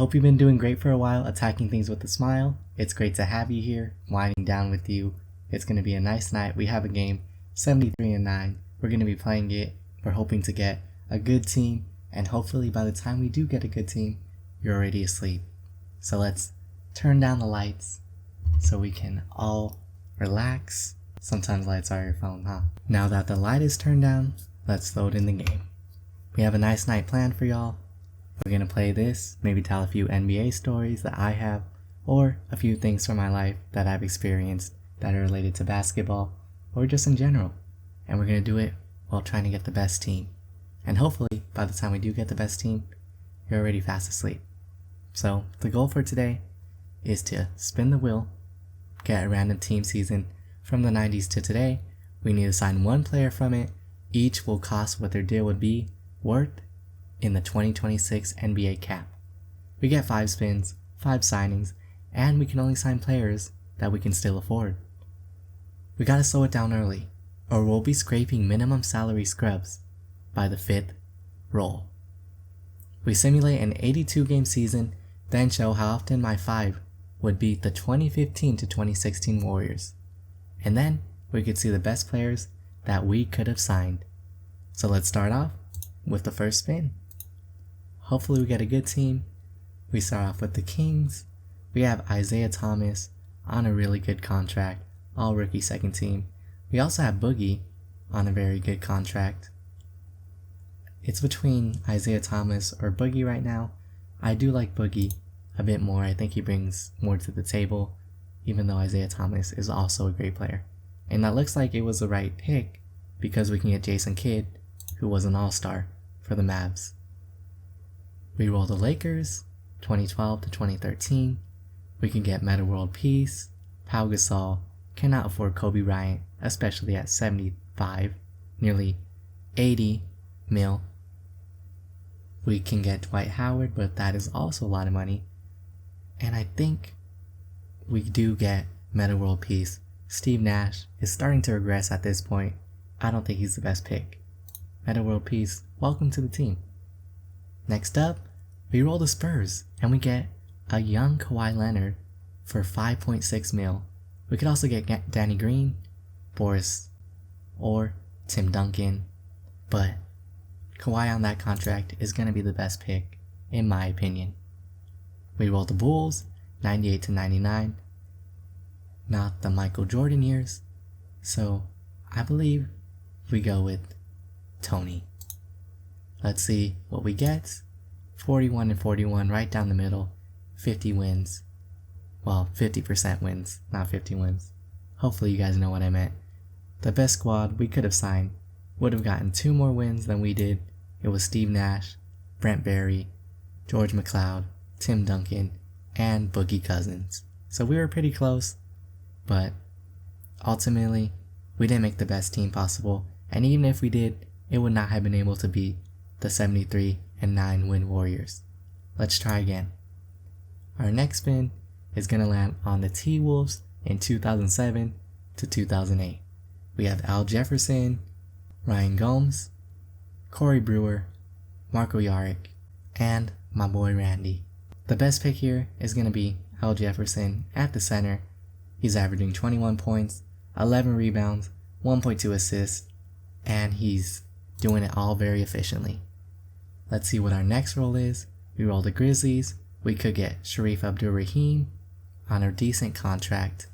Hope you've been doing great for a while, attacking things with a smile. It's great to have you here, winding down with you. It's going to be a nice night. We have a game, 73-9. We're going to be playing it. We're hoping to get a good team, and hopefully by the time we do get a good team, you're already asleep. So let's turn down the lights so we can all relax. Sometimes lights are your phone, huh? Now that the light is turned down, let's load in the game. We have a nice night planned for y'all. We're gonna play this, maybe tell a few NBA stories that I have, or a few things from my life that I've experienced that are related to basketball, or just in general. And we're gonna do it while trying to get the best team. And hopefully, by the time we do get the best team, you're already fast asleep. So, the goal for today is to spin the wheel, get a random team season from the 90s to today. We need to sign one player from it. Each will cost what their deal would be worth in the 2026 NBA cap. We get 5 spins, 5 signings, and we can only sign players that we can still afford. We gotta slow it down early, or we'll be scraping minimum salary scrubs by the 5th roll. We simulate an 82 game season, then show how often my 5 would beat the 2015 to 2016 Warriors. And then we could see the best players that we could have signed. So let's start off with the first spin. Hopefully we get a good team. We start off with the Kings. We have Isaiah Thomas on a really good contract, all rookie second team. We also have Boogie on a very good contract. It's between Isaiah Thomas or Boogie right now. I do like Boogie a bit more. I think he brings more to the table, even though Isaiah Thomas is also a great player. And that looks like it was the right pick because we can get Jason Kidd, who was an all-star for the Mavs. We roll the Lakers, 2012 to 2013. We can get Metta World Peace, Pau Gasol, cannot afford Kobe Bryant, especially at 75, nearly 80 mil. We can get Dwight Howard, but that is also a lot of money. And I think we do get Metta World Peace. Steve Nash is starting to regress at this point. I don't think he's the best pick. Metta World Peace, welcome to the team. Next up, we roll the Spurs, and we get a young Kawhi Leonard for 5.6 mil. We could also get Danny Green, Boris, or Tim Duncan, but Kawhi on that contract is going to be the best pick, in my opinion. We roll the Bulls, 98 to 99, not the Michael Jordan years, so I believe we go with Tony. Let's see what we get. 41 and 41, right down the middle, 50 wins. Well, 50% wins, not 50 wins. Hopefully you guys know what I meant. The best squad we could have signed would have gotten 2 more wins than we did. It was Steve Nash, Brent Barry, George McLeod, Tim Duncan, and Boogie Cousins. So we were pretty close, but ultimately, we didn't make the best team possible, and even if we did, it would not have been able to beat the 73-9 win Warriors. Let's try again. Our next spin is going to land on the T-Wolves in 2007 to 2008. We have Al Jefferson, Ryan Gomes, Corey Brewer, Marco Yarick, and my boy Randy. The best pick here is going to be Al Jefferson at the center. He's averaging 21 points, 11 rebounds, 1.2 assists, and he's doing it all very efficiently. Let's see what our next roll is. We roll the Grizzlies. We could get Sharif Abdul-Rahim on a decent contract,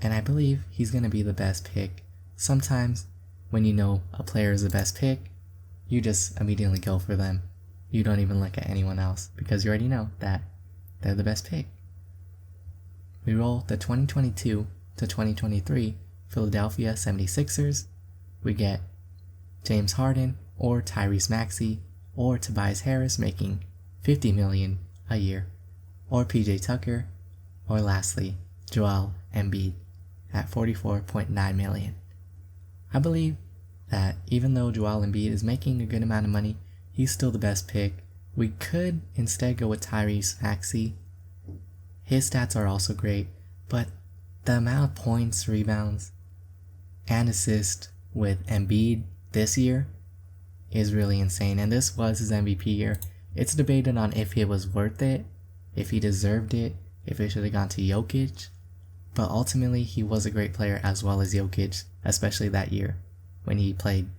and I believe he's going to be the best pick. Sometimes when you know a player is the best pick, you just immediately go for them. You don't even look at anyone else because you already know that they're the best pick. We roll the 2022 to 2023 Philadelphia 76ers. We get James Harden or Tyrese Maxey or Tobias Harris making $50 million a year, or PJ Tucker, or lastly, Joel Embiid at $44.9 million. I believe that even though Joel Embiid is making a good amount of money, he's still the best pick. We could instead go with Tyrese Maxey. His stats are also great, but the amount of points, rebounds, and assists with Embiid this year is really insane, and this was his MVP year. It's debated on if it was worth it if he deserved it, if it should have gone to Jokic, but ultimately he was a great player as well as Jokic, especially that year when he played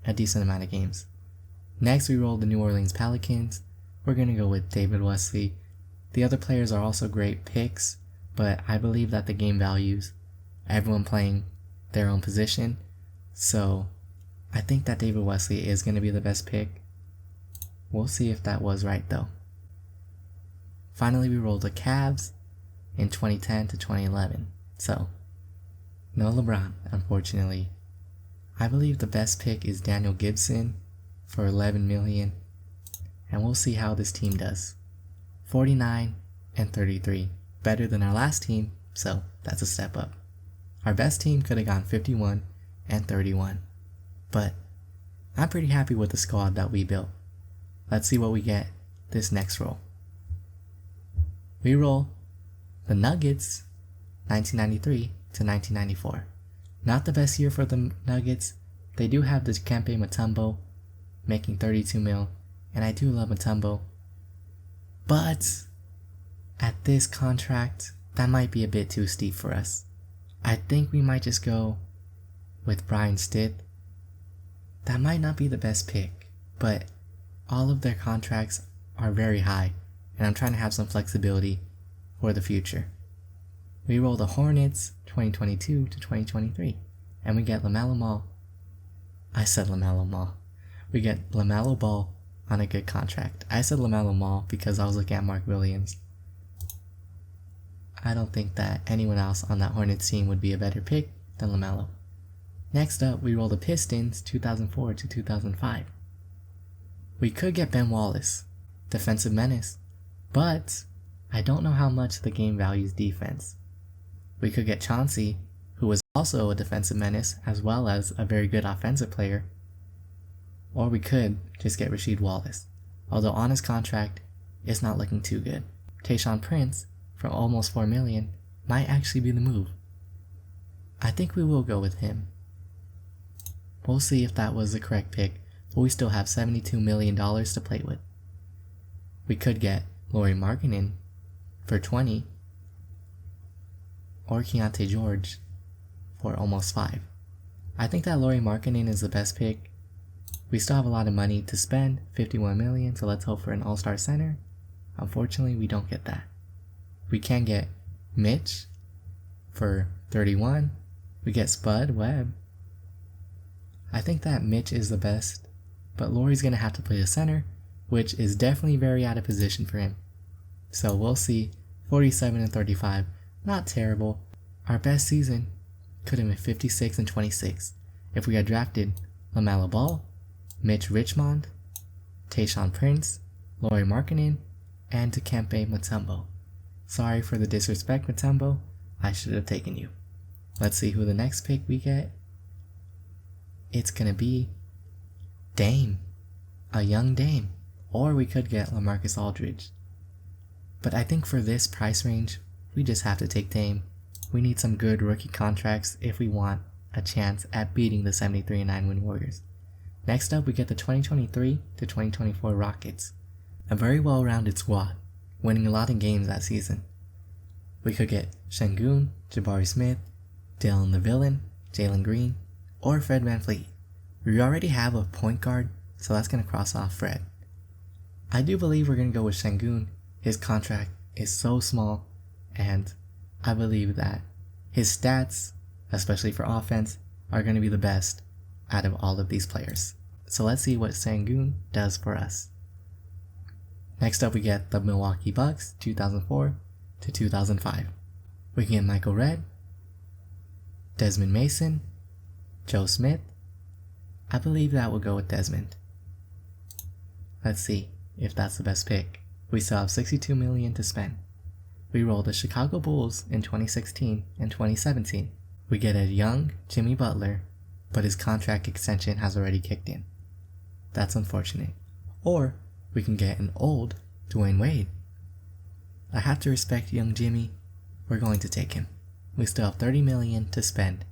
a decent amount of games. Next, we roll the New Orleans Pelicans. We're going to go with David Wesley. The other players are also great picks, but I believe that the game values everyone playing their own position. So I think that David Wesley is going to be the best pick. We'll see if that was right though. Finally, we rolled the Cavs in 2010 to 2011. So no LeBron, unfortunately. I believe the best pick is Daniel Gibson for $11 million, and we'll see how this team does. 49 and 33, better than our last team, so that's a step up. Our best team could have gone 51 and 31, but I'm pretty happy with the squad that we built. Let's see what we get this next roll. We roll the Nuggets 1993 to 1994. Not the best year for the Nuggets. They do have the Dikembe Mutombo making 32 mil, and I do love Mutombo. But at this contract, that might be a bit too steep for us. I think we might just go with Brian Stith. That might not be the best pick, but all of their contracts are very high, and I'm trying to have some flexibility for the future. We roll the Hornets 2022 to 2023, and we get LaMelo Ball. I said LaMelo Ball. We get LaMelo Ball on a good contract. I said LaMelo Ball because I was looking at Mark Williams. I don't think that anyone else on that Hornets team would be a better pick than LaMelo. Next up, we roll the Pistons 2004 to 2005. We could get Ben Wallace, defensive menace, but I don't know how much the game values defense. We could get Chauncey, who was also a defensive menace as well as a very good offensive player. Or we could just get Rasheed Wallace, although on his contract, it's not looking too good. Tayshaun Prince, for almost $4 million, might actually be the move. I think we will go with him. We'll see if that was the correct pick, but we still have $72 million to play with. We could get Lauri Markkanen for 20, or Keontae George for almost 5. I think that Lauri Markkanen is the best pick. We still have a lot of money to spend, $51 million, so let's hope for an all-star center. Unfortunately, we don't get that. We can get Mitch for 31. We get Spud Webb. I think that Mitch is the best, but Lauri's going to have to play the center, which is definitely very out of position for him. So we'll see. 47 and 35, not terrible. Our best season could have been 56 and 26 if we had drafted LaMelo Ball, Mitch Richmond, Tayshaun Prince, Lauri Markkanen, and Dikembe Mutombo. Sorry for the disrespect, Mutombo. I should have taken you. Let's see who the next pick we get. It's gonna be Dame, a young Dame, or we could get LaMarcus Aldridge. But I think for this price range, we just have to take Dame. We need some good rookie contracts if we want a chance at beating the 73-9 win Warriors. Next up, we get the 2023 to 2024 Rockets. A very well-rounded squad, winning a lot of games that season. We could get Sengun, Jabari Smith, Dylan the Villain, Jalen Green, or Fred VanVleet. We already have a point guard, so that's going to cross off Fred. I do believe we're going to go with Sengun. His contract is so small, and I believe that his stats, especially for offense, are going to be the best out of all of these players. So let's see what Sengun does for us. Next up, we get the Milwaukee Bucks 2004 to 2005. We can get Michael Redd, Desmond Mason, Joe Smith. I believe that will go with Desmond. Let's see if that's the best pick. We still have $62 million to spend. We roll the Chicago Bulls in 2016 and 2017. We get a young Jimmy Butler, but his contract extension has already kicked in. That's unfortunate. Or we can get an old Dwayne Wade. I have to respect young Jimmy. We're going to take him. We still have $30 million to spend,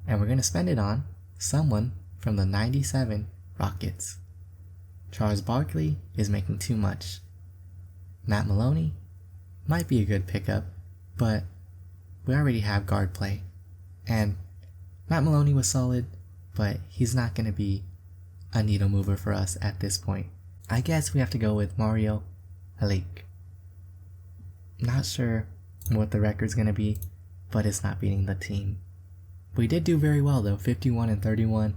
and we're going to spend it on someone from the 97 Rockets. Charles Barkley is making too much. Matt Maloney, might be a good pickup, but we already have guard play. And Matt Maloney was solid, but he's not going to be a needle mover for us at this point. I guess we have to go with Mario Halik. Not sure what the record's going to be, but it's not beating the team. We did do very well though, 51-31,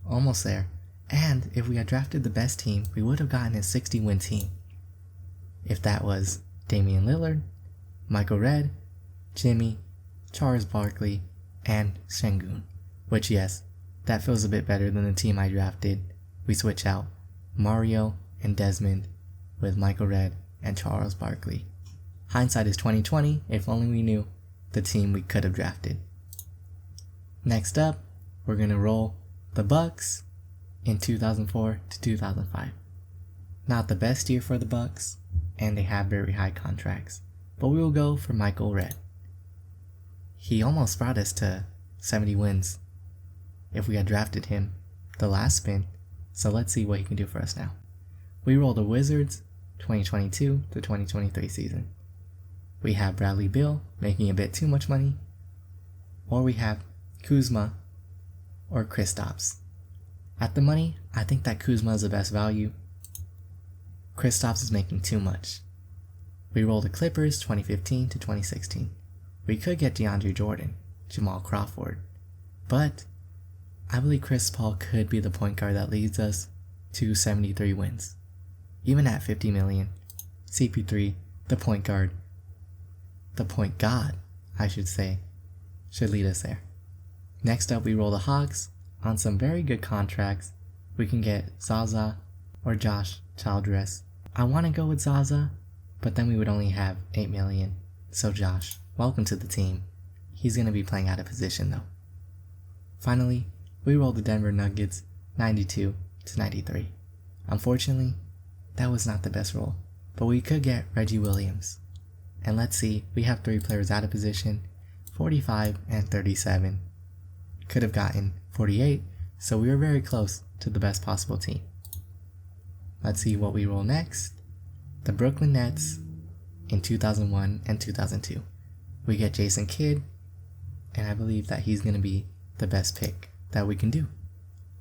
almost there. And if we had drafted the best team, we would have gotten a 60-win team. If that was Damian Lillard, Michael Redd, Jimmy, Charles Barkley, and Sengun. Which yes, that feels a bit better than the team I drafted. We switch out Mario and Desmond with Michael Redd and Charles Barkley. Hindsight is 2020, if only we knew the team we could have drafted. Next up, we're going to roll the Bucks in 2004 to 2005. Not the best year for the Bucks, and they have very high contracts, but we will go for Michael Redd. He almost brought us to 70 wins if we had drafted him the last spin, so let's see what he can do for us now. We roll the Wizards 2022 to 2023 season. We have Bradley Beal making a bit too much money, or we have Kuzma or Kristaps. At the money, I think that Kuzma is the best value. Kristaps is making too much. We roll the Clippers 2015 to 2016. We could get DeAndre Jordan, Jamal Crawford, but I believe Chris Paul could be the point guard that leads us to 73 wins. Even at $50 million, CP3, the point guard, the point god, I should say, should lead us there. Next up, we roll the Hawks on some very good contracts. We can get Zaza or Josh Childress. I want to go with Zaza, but then we would only have $8 million. So Josh, welcome to the team. He's going to be playing out of position though. Finally, we roll the Denver Nuggets 92 to 93. Unfortunately, that was not the best roll, but we could get Reggie Williams. And let's see, we have 3 players out of position, 45 and 37. Could have gotten 48, so we were very close to the best possible team. Let's see what we roll next. The Brooklyn Nets in 2001 and 2002. We get Jason Kidd, and I believe that he's going to be the best pick that we can do.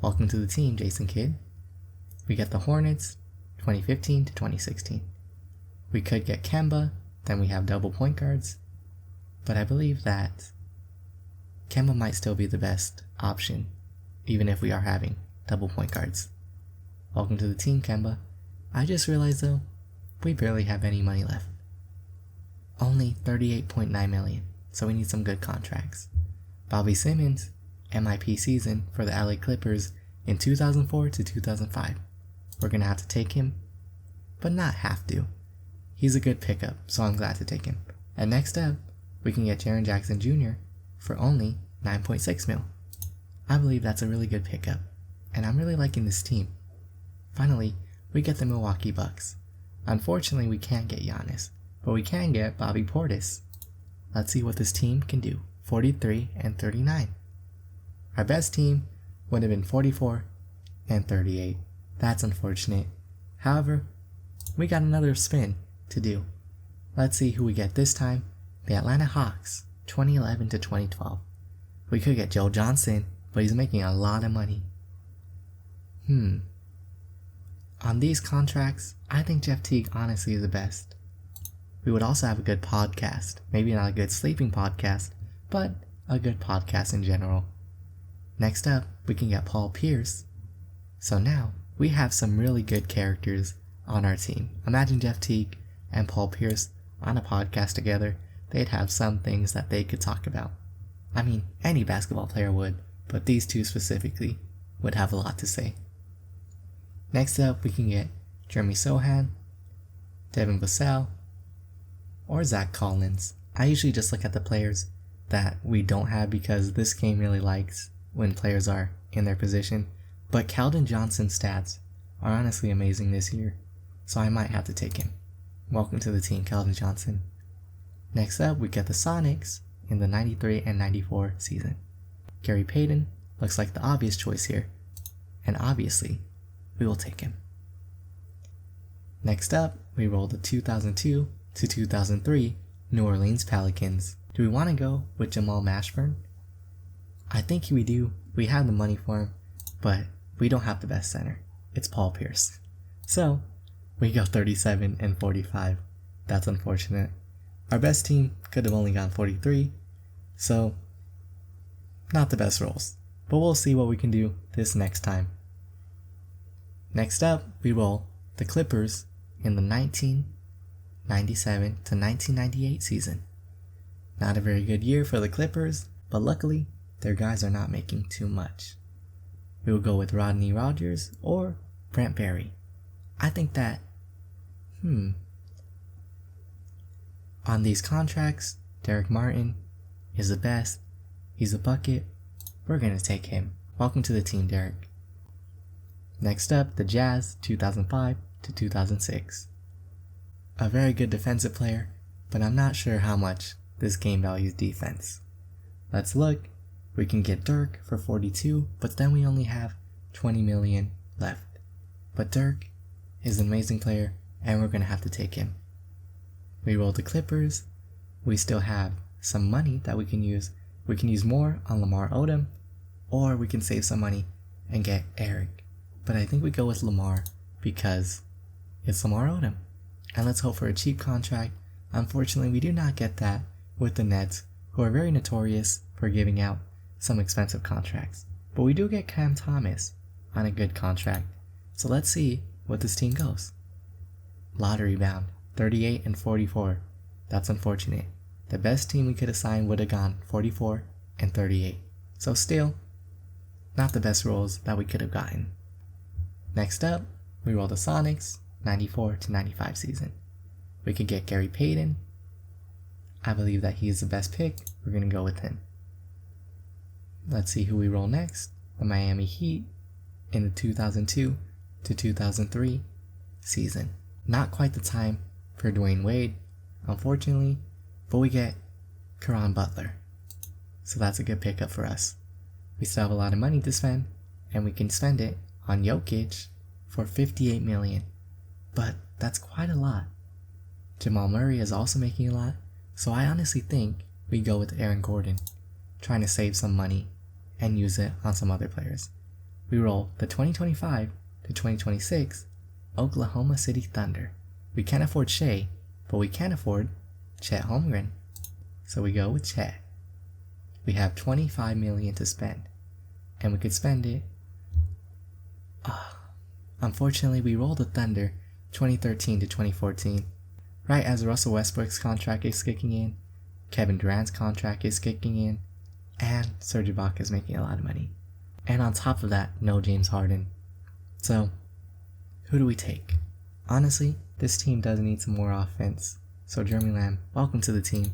Welcome to the team, Jason Kidd. We get the Hornets 2015 to 2016. We could get Kemba, then we have double point guards, but I believe that Kemba might still be the best option, even if we are having double point guards. Welcome to the team, Kemba. I just realized though, we barely have any money left. Only $38.9 million, so we need some good contracts. Bobby Simmons, MIP season for the LA Clippers in 2004 to 2005. We're gonna have to take him, but not have to. He's a good pickup, so I'm glad to take him. And next up, we can get Jaren Jackson Jr. for only $9.6 million. I believe that's a really good pickup, and I'm really liking this team. Finally, we get the Milwaukee Bucks. Unfortunately, we can't get Giannis, but we can get Bobby Portis. Let's see what this team can do. 43 and 39. Our best team would have been 44 and 38. That's unfortunate. However, we got another spin to do. Let's see who we get this time. The Atlanta Hawks, 2011 to 2012. We could get Joe Johnson, but he's making a lot of money. On these contracts, I think Jeff Teague honestly is the best. We would also have a good podcast. Maybe not a good sleeping podcast, but a good podcast in general. Next up, we can get Paul Pierce. So now, we have some really good characters on our team. Imagine Jeff Teague and Paul Pierce on a podcast together. They'd have some things that they could talk about. I mean, any basketball player would, but these two specifically would have a lot to say. Next up, we can get Jeremy Sohan, Devin Vassell, or Zach Collins. I usually just look at the players that we don't have because this game really likes when players are in their position. But Keldon Johnson's stats are honestly amazing this year, so I might have to take him. Welcome to the team, Keldon Johnson. Next up, we get the Sonics in the 93 and 94 season. Gary Payton looks like the obvious choice here, and obviously, we will take him. Next up, we roll the 2002 to 2003 New Orleans Pelicans. Do we want to go with Jamal Mashburn? I think we do. We have the money for him, but we don't have the best center. It's Paul Pierce. So we go 37 and 45. That's unfortunate. Our best team could have only gone 43, so not the best rolls. But we'll see what we can do this next time. Next up, we roll the Clippers in the 1997 to 1998 season. Not a very good year for the Clippers, but luckily, their guys are not making too much. We will go with Rodney Rogers or Brent Barry. I think that, on these contracts, Derek Martin is the best. He's a bucket. We're going to take him. Welcome to the team, Derek. Next up, the Jazz, 2005 to 2006. A very good defensive player, but I'm not sure how much this game values defense. Let's look. We can get Dirk for 42, but then we only have 20 million left. But Dirk is an amazing player, and we're going to have to take him. We roll the Clippers. We still have some money that we can use. We can use more on Lamar Odom, or we can save some money and get Eric. But I think we go with Lamar because it's Lamar Odom. And let's hope for a cheap contract. Unfortunately, we do not get that with the Nets, who are very notorious for giving out some expensive contracts. But we do get Cam Thomas on a good contract. So let's see what this team goes. Lottery bound, 38 and 44. That's unfortunate. The best team we could have signed would have gone 44 and 38. So still, not the best rolls that we could have gotten. Next up, we roll the Sonics, 94 to 95 season. We could get Gary Payton. I believe that he is the best pick. We're going to go with him. Let's see who we roll next. The Miami Heat in the 2002 to 2003 season. Not quite the time for Dwayne Wade, unfortunately, but we get Caron Butler. So that's a good pickup for us. We still have a lot of money to spend, and we can spend it on Jokic for $58 million. But that's quite a lot. Jamal Murray is also making a lot, so I honestly think we go with Aaron Gordon, trying to save some money and use it on some other players. We roll the 2025 to 2026 Oklahoma City Thunder. We can't afford Shea, but we can afford Chet Holmgren. So we go with Chet. We have $25 million to spend, and we could spend it. Unfortunately, we rolled the Thunder 2013 to 2014. Right as Russell Westbrook's contract is kicking in, Kevin Durant's contract is kicking in, and Serge Ibaka is making a lot of money. And on top of that, no James Harden. So, who do we take? Honestly, this team does need some more offense. So Jeremy Lamb, welcome to the team.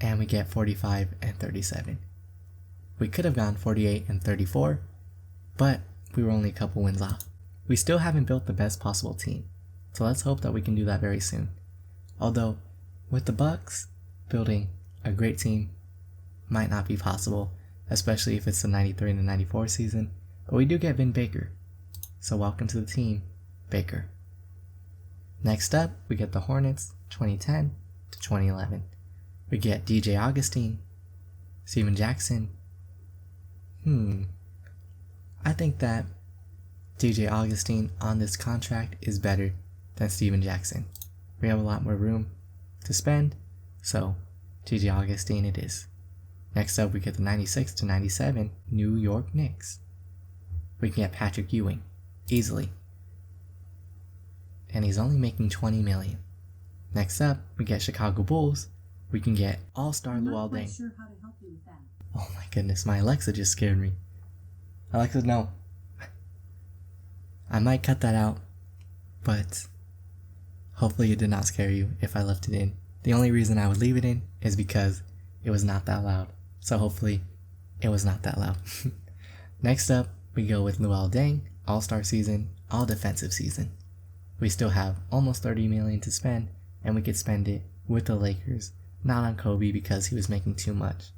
And we get 45 and 37. We could have gone 48 and 34, but we were only a couple wins off. We still haven't built the best possible team, so let's hope that we can do that very soon. Although, with the Bucks, building a great team might not be possible, especially if it's the 93 and the 94 season, but we do get Vin Baker. So welcome to the team, Baker. Next up, we get the Hornets 2010 to 2011. We get DJ Augustine, Steven Jackson. I think that DJ Augustine on this contract is better than Steven Jackson. We have a lot more room to spend, so DJ Augustine it is. Next up, we get the 96 to 97 New York Knicks. We can get Patrick Ewing, easily. And he's only making $20 million. Next up, we get Chicago Bulls. We can get All-Star Luol Deng. Sure how to help you with that. Oh my goodness, my Alexa just scared me. Alexa, no. I might cut that out, but hopefully it did not scare you if I left it in. The only reason I would leave it in is because it was not that loud. So hopefully it was not that loud. Next up, we go with Luol Deng, All-Star season, all defensive season. We still have almost $30 million to spend, and we could spend it with the Lakers, not on Kobe because he was making too much.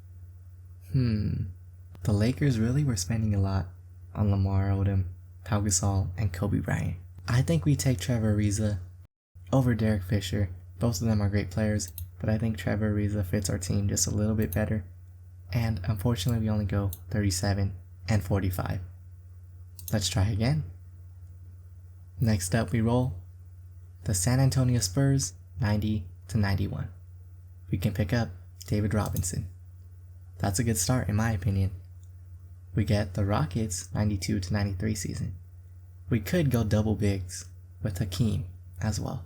The Lakers really were spending a lot on Lamar Odom, Pau Gasol, and Kobe Bryant. I think we take Trevor Ariza over Derek Fisher, Both of them are great players, but I think Trevor Ariza fits our team just a little bit better. And unfortunately, we only go 37 and 45. Let's try again. Next up, we roll the San Antonio Spurs 90 to 91. We can pick up David Robinson. That's a good start in my opinion. We get the Rockets 92 to 93 season. We could go double bigs with Hakeem as well.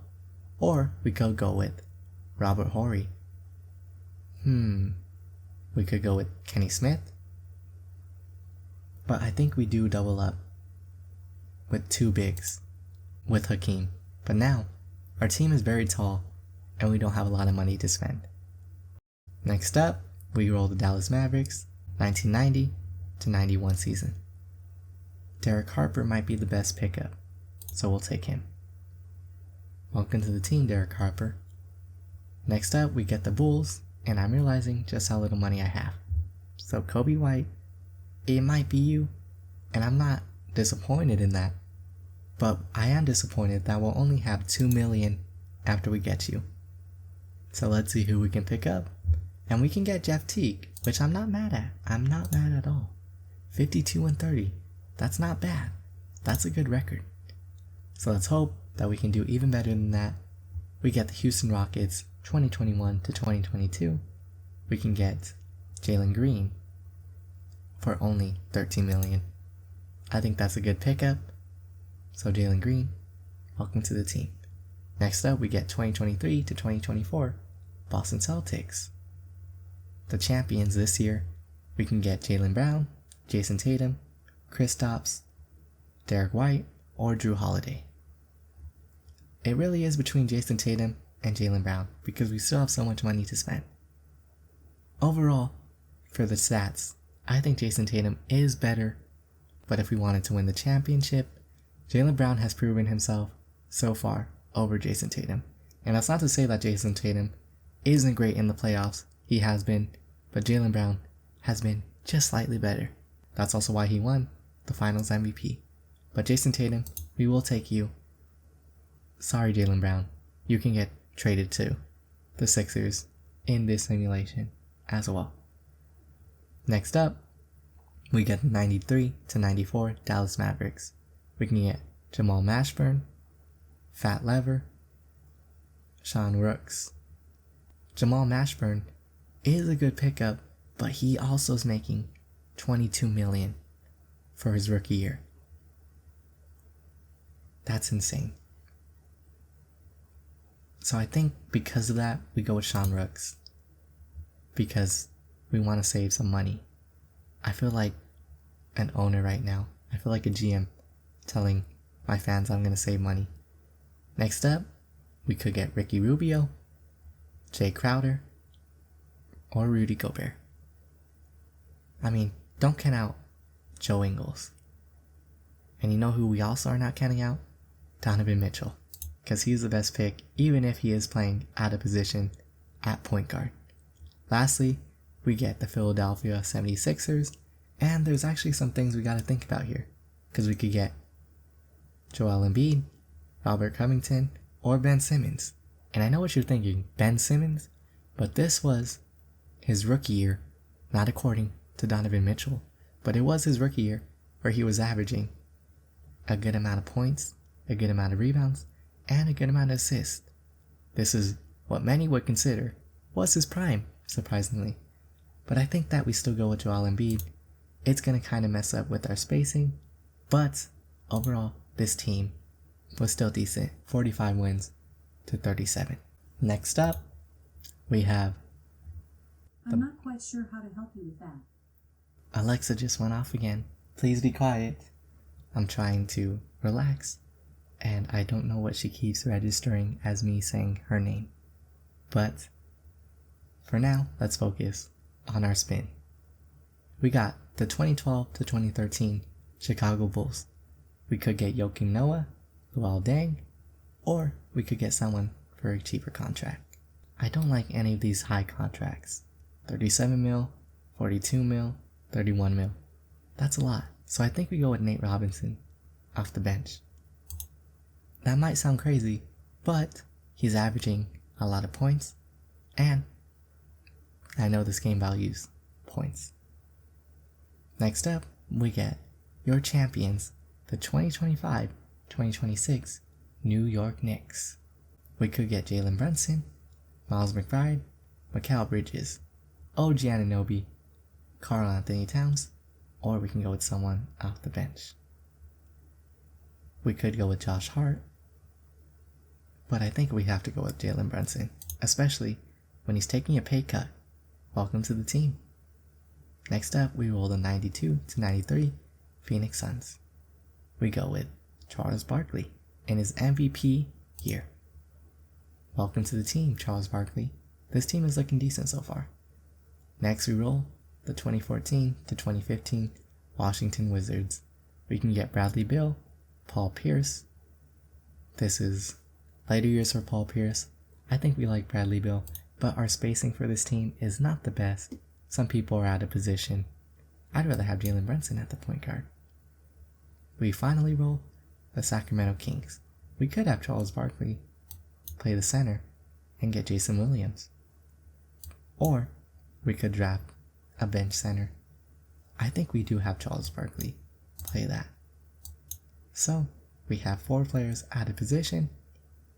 Or we could go with Robert Horry. We could go with Kenny Smith. But I think we do double up with 2 bigs with Hakeem. But now, our team is very tall and we don't have a lot of money to spend. Next up, we roll the Dallas Mavericks 1990 to 91 season. Derek Harper might be the best pickup, so we'll take him. Welcome to the team, Derek Harper. Next up, we get the Bulls, and I'm realizing just how little money I have. So Kobe White, it might be you, and I'm not disappointed in that, but I am disappointed that we'll only have $2 million after we get you. So let's see who we can pick up. And we can get Jeff Teague, which I'm not mad at. I'm not mad at all. 52 and 30. That's not bad. That's a good record. So let's hope that we can do even better than that. We get the Houston Rockets 2021 to 2022. We can get Jalen Green for only $13 million. I think that's a good pickup. So Jalen Green, welcome to the team. Next up, we get 2023 to 2024 Boston Celtics. The champions this year. We can get Jaylen Brown, Jason Tatum, Kristaps, Derek White, or Drew Holiday. It really is between Jason Tatum and Jaylen Brown because we still have so much money to spend. Overall, for the stats, I think Jason Tatum is better, but if we wanted to win the championship, Jaylen Brown has proven himself so far over Jason Tatum. And that's not to say that Jason Tatum isn't great in the playoffs. He has been, but Jaylen Brown has been just slightly better. That's also why he won the Finals MVP. But Jason Tatum, we will take you. Sorry, Jaylen Brown. You can get traded to the Sixers in this simulation as well. Next up, we get 93 to 94 Dallas Mavericks. We can get Jamal Mashburn, Fat Lever, Sean Rooks. Jamal Mashburn is a good pickup, but he also is making $22 million for his rookie year. That's insane. So I think because of that, we go with Sean Rooks. Because we want to save some money. I feel like an owner right now. I feel like a GM telling my fans I'm going to save money. Next up, we could get Ricky Rubio, Jay Crowder, or Rudy Gobert. I mean, don't count out Joe Ingles. And you know who we also are not counting out? Donovan Mitchell. Because he's the best pick, even if he is playing out of position at point guard. Lastly, we get the Philadelphia 76ers, and there's actually some things we gotta think about here. Because we could get Joel Embiid, Robert Covington, or Ben Simmons. And I know what you're thinking, Ben Simmons? But this was his rookie year, not according to Donovan Mitchell, but it was his rookie year where he was averaging a good amount of points, a good amount of rebounds, and a good amount of assists. This is what many would consider was his prime, surprisingly. But I think that we still go with Joel Embiid. It's going to kind of mess up with our spacing, but overall, this team was still decent. 45 wins to 37. Next up, we have... I'm not quite sure how to help you with that. Alexa just went off again. Please be quiet. I'm trying to relax, and I don't know what she keeps registering as me saying her name. But for now, let's focus on our spin. We got the 2012 to 2013 Chicago Bulls. We could get Joakim Noah, Luol Deng, or we could get someone for a cheaper contract. I don't like any of these high contracts. 37 mil, 42 mil, 31 mil. That's a lot. So I think we go with Nate Robinson off the bench. That might sound crazy, but he's averaging a lot of points, and I know this game values points. Next up, we get your champions, the 2025-2026 New York Knicks. We could get Jalen Brunson, Miles McBride, Mikal Bridges, OG Anunoby, Karl Anthony Towns, or we can go with someone off the bench. We could go with Josh Hart, but I think we have to go with Jalen Brunson, especially when he's taking a pay cut. Welcome to the team. Next up, we roll the 92-93 Phoenix Suns. We go with Charles Barkley in his MVP year. Welcome to the team, Charles Barkley. This team is looking decent so far. Next, we roll the 2014-2015 Washington Wizards. We can get Bradley Beal, Paul Pierce. This is later years for Paul Pierce. I think we like Bradley Beal, but our spacing for this team is not the best. Some people are out of position. I'd rather have Jalen Brunson at the point guard. We finally roll the Sacramento Kings. We could have Charles Barkley play the center and get Jason Williams. Or we could draft a bench center. I think we do have Charles Barkley play that. So we have 4 players out of position,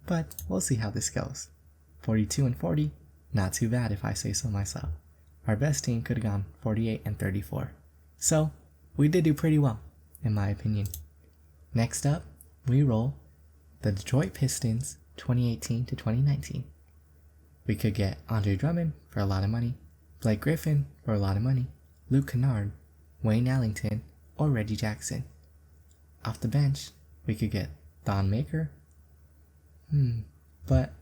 but we'll see how this goes. 42-40, not too bad if I say so myself. Our best team could have gone 48-34. So we did do pretty well, in my opinion. Next up, we roll the Detroit Pistons 2018-2019. We could get Andre Drummond for a lot of money, Blake Griffin for a lot of money, Luke Kennard, Wayne Ellington, or Reggie Jackson. Off the bench, we could get Thon Maker. But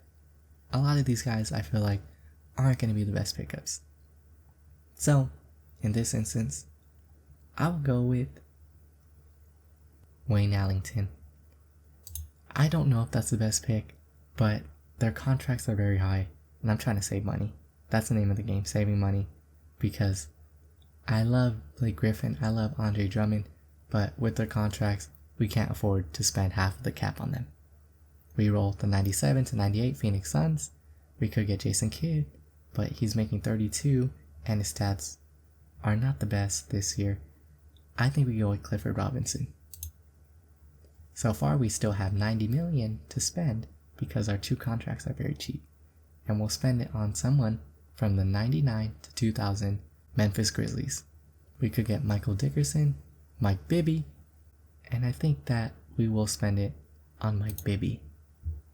a lot of these guys I feel like aren't going to be the best pickups. So, in this instance, I will go with Wayne Ellington. I don't know if that's the best pick, but their contracts are very high, and I'm trying to save money. That's the name of the game, saving money, because I love Blake Griffin, I love Andre Drummond, but with their contracts, we can't afford to spend half of the cap on them. We roll the 97-98 Phoenix Suns. We could get Jason Kidd, but he's making 32, and his stats are not the best this year. I think we go with Clifford Robinson. So far, we still have $90 million to spend because our 2 contracts are very cheap, and we'll spend it on someone from the 99-2000 Memphis Grizzlies. We could get Michael Dickerson, Mike Bibby, and I think that we will spend it on Mike Bibby.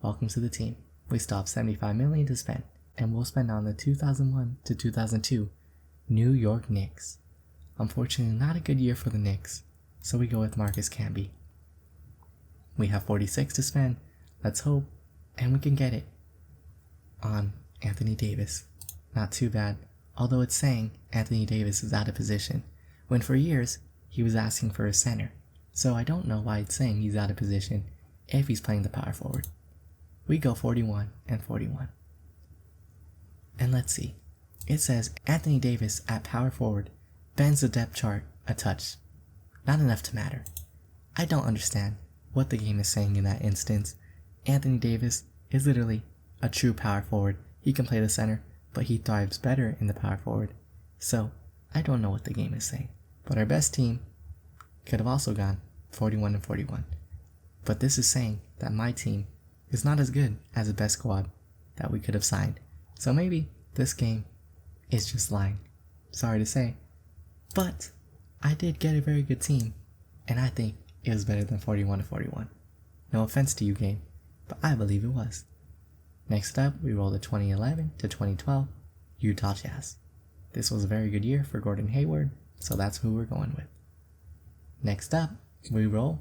Welcome to the team. We still have $75 million to spend, and we'll spend on the 2001-2002 New York Knicks. Unfortunately, not a good year for the Knicks, so we go with Marcus Camby. We have 46 to spend, let's hope, and we can get it on Anthony Davis. Not too bad, although it's saying Anthony Davis is out of position, when for years he was asking for a center, so I don't know why it's saying he's out of position if he's playing the power forward. We go 41-41. And let's see. It says Anthony Davis at power forward bends the depth chart a touch. Not enough to matter. I don't understand what the game is saying in that instance. Anthony Davis is literally a true power forward. He can play the center, but he thrives better in the power forward. So, I don't know what the game is saying. But our best team could have also gone 41-41. But this is saying that my team is not as good as the best squad that we could have signed. So maybe this game is just lying. Sorry to say. But I did get a very good team, and I think it was better than 41-41. No offense to you, game, but I believe it was. Next up, we roll the 2011-2012 Utah Jazz. This was a very good year for Gordon Hayward, so that's who we're going with. Next up, we roll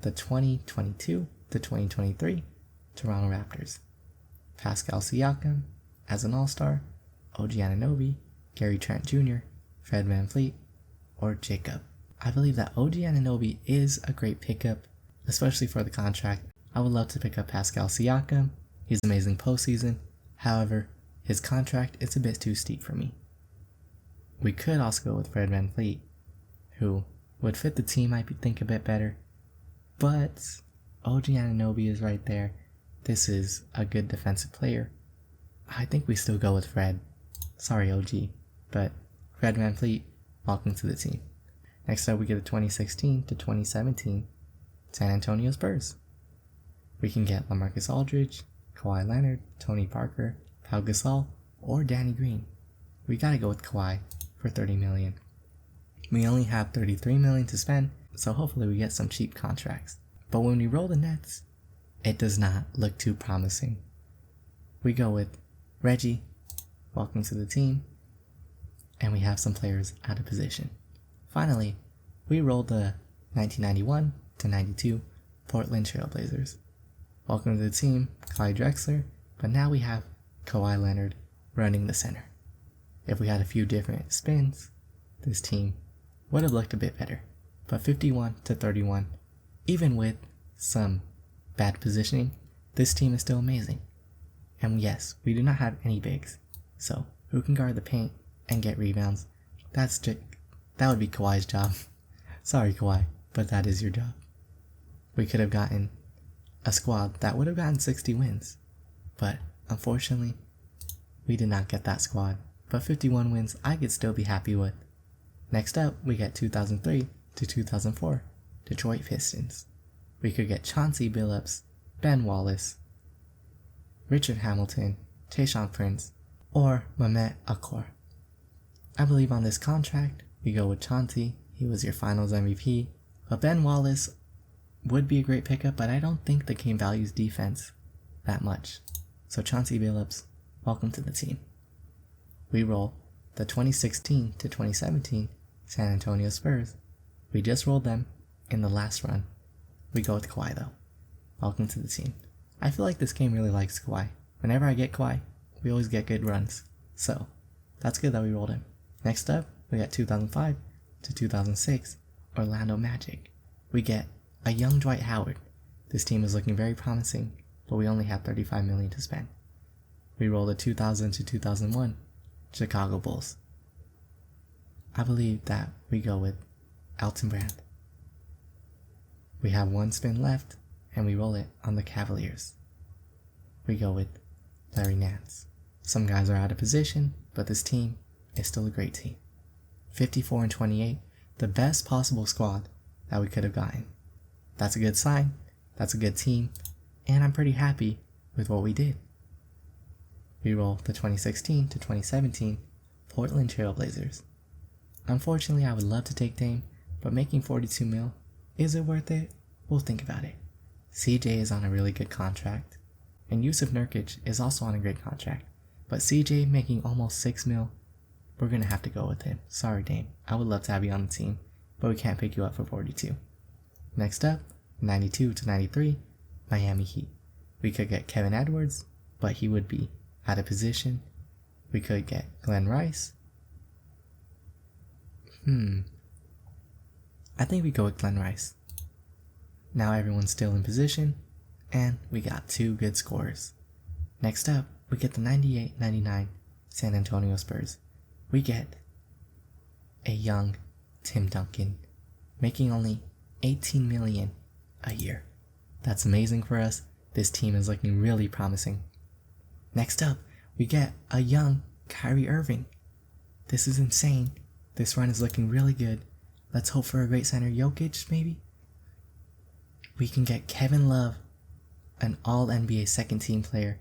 the 2022-2023 Toronto Raptors. Pascal Siakam as an all-star, OG Anunoby, Gary Trent Jr., Fred VanVleet, or Jacob. I believe that OG Anunoby is a great pickup, especially for the contract. I would love to pick up Pascal Siakam. He's amazing postseason. However, his contract is a bit too steep for me. We could also go with Fred VanVleet, who would fit the team, I think, a bit better. But OG Anunoby is right there. This is a good defensive player I think we still go with Fred. Sorry, OG. But Fred VanVleet, welcome to the team. Next up, we get the 2016 to 2017 San Antonio Spurs. We can get LaMarcus Aldridge, Kawhi Leonard, Tony Parker, Pau Gasol, or Danny Green. We gotta go with Kawhi for $30 million. We only have $33 million to spend, so hopefully we get some cheap contracts. But when we roll the Nets, it does not look too promising. We go with Reggie, welcome to the team, and we have some players out of position. Finally, we roll the 1991 to 92 Portland Trail Blazers. Welcome to the team, Clyde Drexler, but now we have Kawhi Leonard running the center. If we had a few different spins, this team would have looked a bit better. But 51 to 31, even with some bad positioning, this team is still amazing. And yes, we do not have any bigs, so who can guard the paint and get rebounds? That would be Kawhi's job. Sorry, Kawhi, but that is your job. We could have gotten a squad that would have gotten 60 wins, but unfortunately, we did not get that squad. But 51 wins I could still be happy with. Next up, we get 2003 to 2004 Detroit Pistons. We could get Chauncey Billups, Ben Wallace, Richard Hamilton, Tayshaun Prince, or Mehmet Okur. I believe on this contract, we go with Chauncey. He was your finals MVP. But Ben Wallace would be a great pickup, but I don't think the game values defense that much. So Chauncey Billups, welcome to the team. We roll the 2016 to 2017 San Antonio Spurs. We just rolled them in the last run. We go with Kawhi though. Welcome to the team. I feel like this game really likes Kawhi. Whenever I get Kawhi, we always get good runs. So, that's good that we rolled him. Next up, we got 2005 to 2006 Orlando Magic. We get a young Dwight Howard. This team is looking very promising, but we only have $35 million to spend. We roll the 2000 to 2001 Chicago Bulls. I believe that we go with Elton Brand. We have one spin left, and we roll it on the Cavaliers. We go with Larry Nance. Some guys are out of position, but this team is still a great team. 54 and 28, the best possible squad that we could have gotten. That's a good sign, that's a good team, and I'm pretty happy with what we did. We roll the 2016 to 2017 Portland Trail Blazers. Unfortunately, I would love to take Dame, but making 42 mil, is it worth it? We'll think about it. CJ is on a really good contract, and Yusuf Nurkic is also on a great contract, but CJ making almost 6 mil, we're gonna have to go with him. Sorry, Dame. I would love to have you on the team, but we can't pick you up for 42. Next up, 92 to 93 Miami Heat. We could get Kevin Edwards, but he would be out of position. We could get Glenn Rice. I think we go with Glenn Rice. Now everyone's still in position, and we got two good scorers. Next up, we get the 98-99 San Antonio Spurs. We get a young Tim Duncan, making only $18 million a year. That's amazing for us. This team is looking really promising. Next up, we get a young Kyrie Irving. This is insane. This run is looking really good. Let's hope for a great center. Jokic, maybe? We can get Kevin Love, an all-NBA second-team player.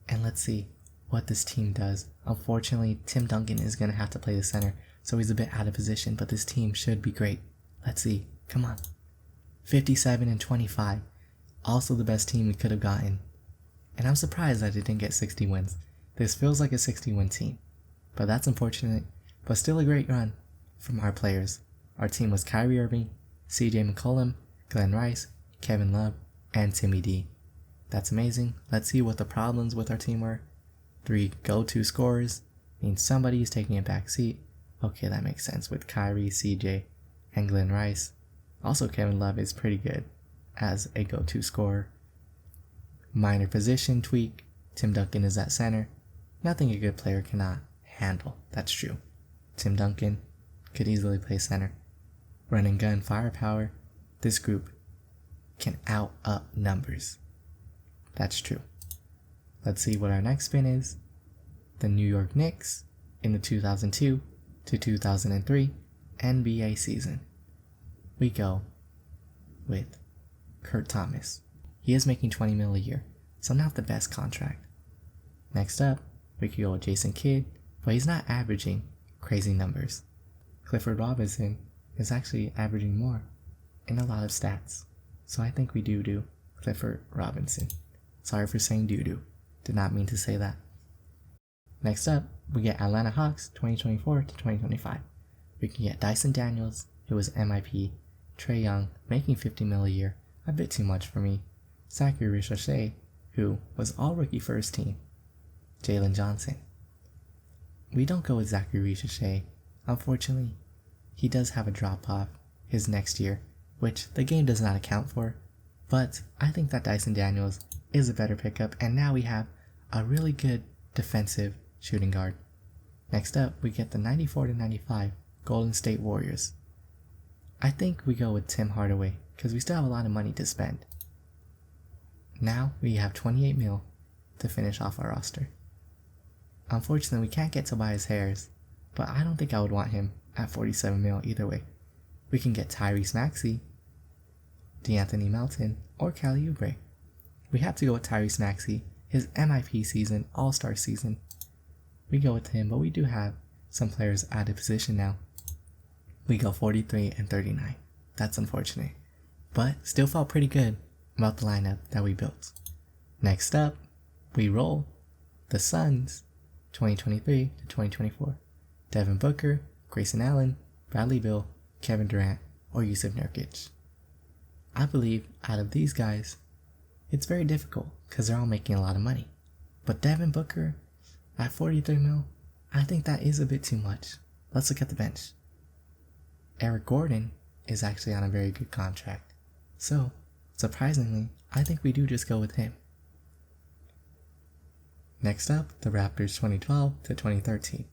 And let's see what this team does. Unfortunately, Tim Duncan is going to have to play the center, so he's a bit out of position, but this team should be great. Let's see. Come on. 57 and 25. Also the best team we could have gotten. And I'm surprised that it didn't get 60 wins. This feels like a 60-win team. But that's unfortunate, but still a great run from our players. Our team was Kyrie Irving, CJ McCollum, Glenn Rice, Kevin Love, and Timmy D. That's amazing. Let's see what the problems with our team were. 3 go-to scorers means somebody is taking a back seat. Okay, that makes sense with Kyrie, CJ, and Glenn Rice. Also, Kevin Love is pretty good as a go-to scorer. Minor position tweak. Tim Duncan is at center. Nothing a good player cannot handle. That's true. Tim Duncan could easily play center. Run and gun firepower. This group can out-up numbers. That's true. Let's see what our next spin is. The New York Knicks in the 2002 to 2003 NBA season. We go with Kurt Thomas. He is making $20 million a year, so not the best contract. Next up, we could go with Jason Kidd, but he's not averaging crazy numbers. Clifford Robinson is actually averaging more in a lot of stats, so I think we do Clifford Robinson. Sorry for saying doo-doo. Did not mean to say that. Next up, we get Atlanta Hawks 2024 to 2025. We can get Dyson Daniels, who was MIP, Trae Young, making $50 million a year, a bit too much for me, Zachary Ricochet, who was all rookie first team, Jalen Johnson. We don't go with Zachary Ricochet. Unfortunately, he does have a drop-off his next year, which the game does not account for, but I think that Dyson Daniels is a better pickup, and now we have a really good defensive shooting guard. Next up, we get the 94 to 95 Golden State Warriors. I think we go with Tim Hardaway, because we still have a lot of money to spend. Now we have 28 mil to finish off our roster. Unfortunately, we can't get Tobias Harris, but I don't think I would want him at 47 mil either way. We can get Tyrese Maxey, D'Anthony Melton, or Kelly Oubre. We have to go with Tyrese Maxey, his MIP season, All-Star season. We go with him, but we do have some players out of position now. We go 43 and 39. That's unfortunate, but still felt pretty good about the lineup that we built. Next up, we roll the Suns 2023 to 2024. Devin Booker, Grayson Allen, Bradley Beal, Kevin Durant, or Yusuf Nurkic. I believe out of these guys, it's very difficult because they're all making a lot of money. But Devin Booker at 43 mil, I think that is a bit too much. Let's look at the bench. Eric Gordon is actually on a very good contract. So, surprisingly, I think we do just go with him. Next up, the Raptors 2012 to 2013.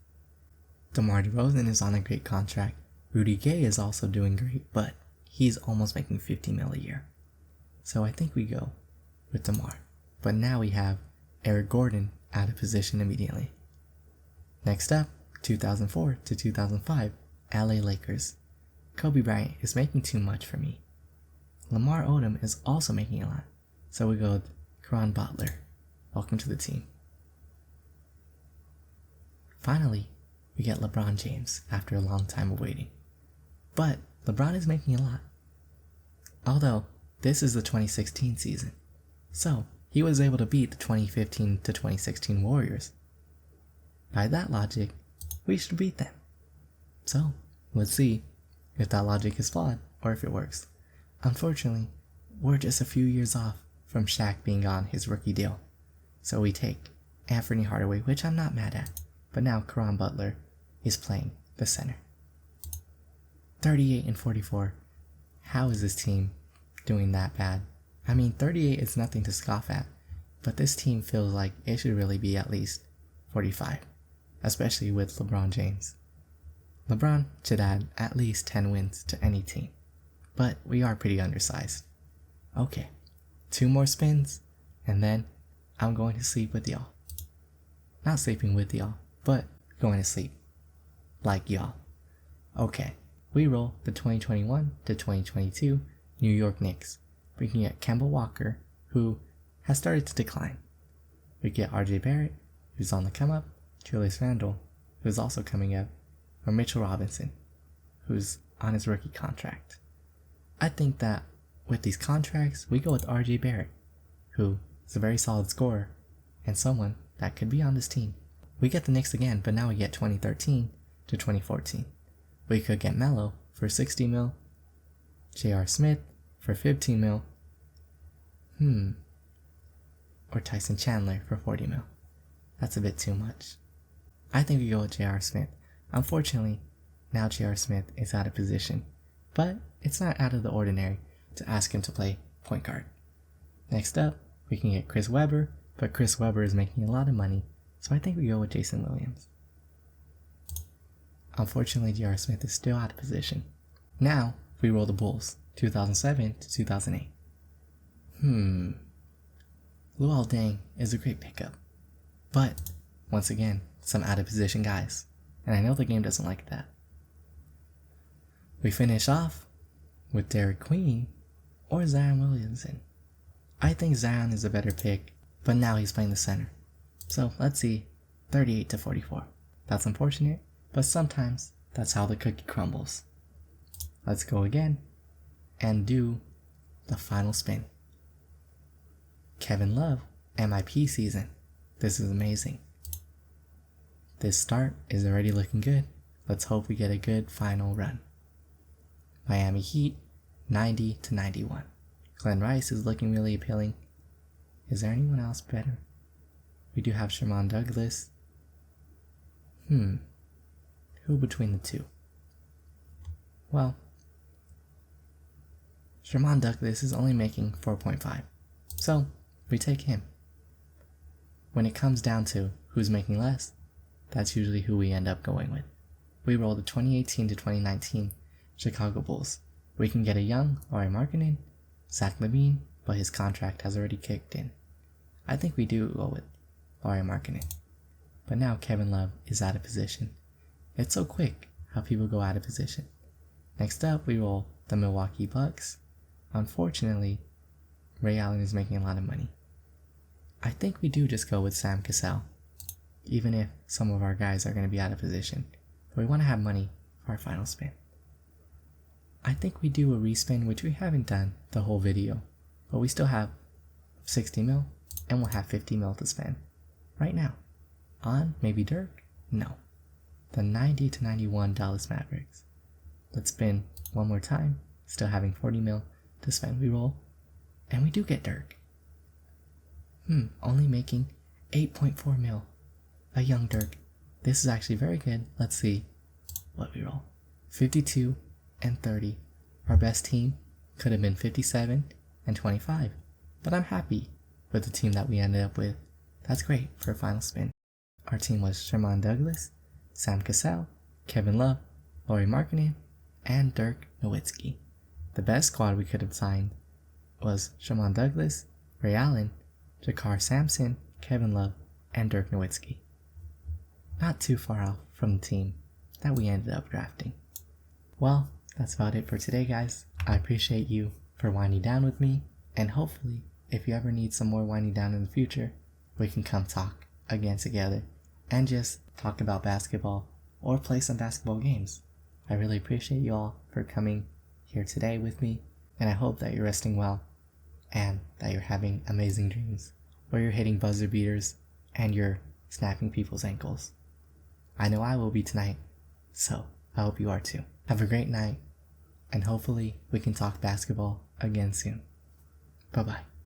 DeMar DeRozan is on a great contract. Rudy Gay is also doing great, but he's almost making $50 million a year. So I think we go with DeMar. But now we have Eric Gordon out of position immediately. Next up, 2004 to 2005, LA Lakers. Kobe Bryant is making too much for me. Lamar Odom is also making a lot. So we go with Caron Butler. Welcome to the team. Finally, we get LeBron James after a long time of waiting. But LeBron is making a lot. Although, this is the 2016 season. So, he was able to beat the 2015 to 2016 Warriors. By that logic, we should beat them. So, let's see if that logic is flawed or if it works. Unfortunately, we're just a few years off from Shaq being on his rookie deal. So we take Anthony Hardaway, which I'm not mad at, but now Caron Butler is playing the center. 38 and 44. How is this team doing that bad? I mean, 38 is nothing to scoff at, but this team feels like it should really be at least 45, especially with LeBron James. LeBron should add at least 10 wins to any team, but we are pretty undersized. Okay, 2 more spins, and then I'm going to sleep with y'all. Not sleeping with y'all, but going to sleep like y'all. Okay, we roll the 2021 to 2022 New York Knicks. We can get Kemba Walker, who has started to decline. We get RJ Barrett, who's on the come up, Julius Randle, who's also coming up, or Mitchell Robinson, who's on his rookie contract. I think that with these contracts, we go with RJ Barrett, who is a very solid scorer and someone that could be on this team. We get the Knicks again, but now we get 2013 to 2014. We could get Melo for 60 mil, J.R. Smith for 15 mil, or Tyson Chandler for 40 mil. That's a bit too much. I think we go with J.R. Smith. Unfortunately, now J.R. Smith is out of position, but it's not out of the ordinary to ask him to play point guard. Next up, we can get Chris Webber, but Chris Webber is making a lot of money, so I think we go with Jason Williams. Unfortunately, J.R. Smith is still out of position. Now, we roll the Bulls, 2007 to 2008. Luol Deng is a great pickup. But, once again, some out of position guys. And I know the game doesn't like that. We finish off with Derek Queen or Zion Williamson. I think Zion is a better pick, but now he's playing the center. So let's see, 38-44. That's unfortunate, but sometimes that's how the cookie crumbles. Let's go again and do the final spin. Kevin Love, MIP season. This is amazing. This start is already looking good. Let's hope we get a good final run. Miami Heat, 90-91. Glenn Rice is looking really appealing. Is there anyone else better? We do have Sherman Douglas. Who between the two? Well, Sherman Douglas is only making 4.5. So, we take him. When it comes down to who's making less, that's usually who we end up going with. We roll the 2018-2019 Chicago Bulls. We can get a young Lauri Markkanen, Zach LaVine, but his contract has already kicked in. I think we do go with Lauri Markkanen. But now Kevin Love is out of position. It's so quick how people go out of position. Next up, we roll the Milwaukee Bucks. Unfortunately, Ray Allen is making a lot of money. I think we do just go with Sam Cassell, even if some of our guys are going to be out of position. But we want to have money for our final spin. I think we do a respin, which we haven't done the whole video, but we still have 60 mil, and we'll have 50 mil to spend right now. On maybe Dirk? No. The 90-91 Dallas Mavericks. Let's spin one more time, still having 40 mil to spend. We roll, and we do get Dirk. Only making 8.4 mil. A young Dirk. This is actually very good. Let's see what we roll. 52 and 30. Our best team could have been 57 and 25. But I'm happy with the team that we ended up with. That's great for a final spin. Our team was Sherman Douglas, Sam Cassell, Kevin Love, Lauri Markkanen, and Dirk Nowitzki. The best squad we could have signed was Sherman Douglas, Ray Allen, Jakar Sampson, Kevin Love, and Dirk Nowitzki. Not too far off from the team that we ended up drafting. Well, that's about it for today, guys. I appreciate you for winding down with me, and hopefully, if you ever need some more winding down in the future, we can come talk again together and just talk about basketball or play some basketball games. I really appreciate you all for coming here today with me, and I hope that you're resting well and that you're having amazing dreams where you're hitting buzzer beaters and you're snapping people's ankles. I know I will be tonight, so I hope you are too. Have a great night, and hopefully we can talk basketball again soon. Bye-bye.